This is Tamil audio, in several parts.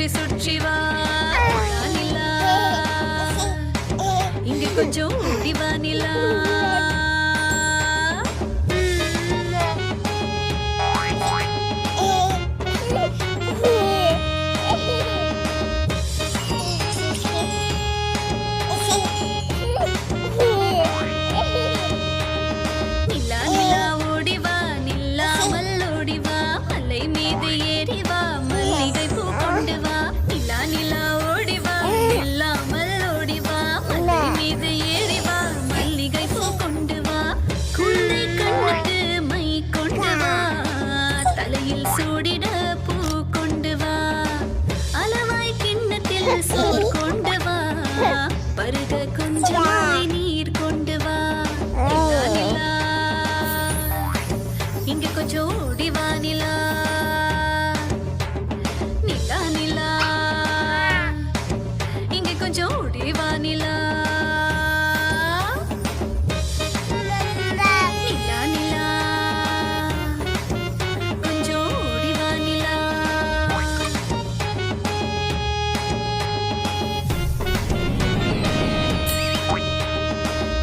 சுற்றி சுற்றி வா நிலா, இங்க கொஞ்சம் ஓடி வா நிலா. நிலா நிலா ஓடி வா, நில்லாமல் ஓடி வா, மலை மீது ஏறி வா, மல்லிகை பூ கொண்டு வா. நிலா நிலா ஓடி வா, நில்லாமல் ஓடி வா, மலை மீது ஏறி வா, மல்லிகை பூ கொண்டு வா. குழந்தை கண்ணுக்கு மை கொண்டு வா, தலையில் சூடிட பூ கொண்டு வா, அளவாய் கிண்ணத்தில் சோறு கொண்டு வா, பருக கொஞ்சமாய் நீர் கொண்டு வா. நிலா நிலா, இங்க கொஞ்சம் ஓடி வா நிலா. நிலா நிலா, இங்க கொஞ்சம் ஓடி வா நிலா. நிலா நிலா, கொஞ்சம் ஓடி வா நிலா.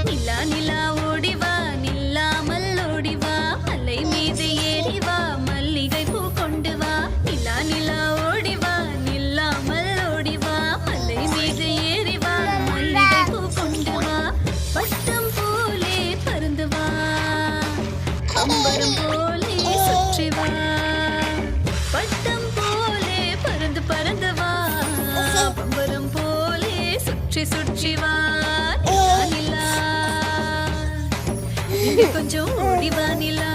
நிலா நிலா ஓடி வா, நில்லாமல் ஓடி வா, மலை மீது ஏறி வா, மல்லிகை பூ கொண்டு வா. நிலா நிலா ஓடி வா, நில்லாமல் ஓடி வா, மலை மீது ஏறி வா, மல்லிகை பூ கொண்டு வா. பட்டம் போலே பருந்து வா, அம்பரம் போலே சுற்றி வா, பட்டம் போலே பருந்து பறந்து வா, பம்பரம் போலே சுற்றி சுற்றி வா. நிலா நிலா, இங்க கொஞ்சம் ஓடி வா நிலா.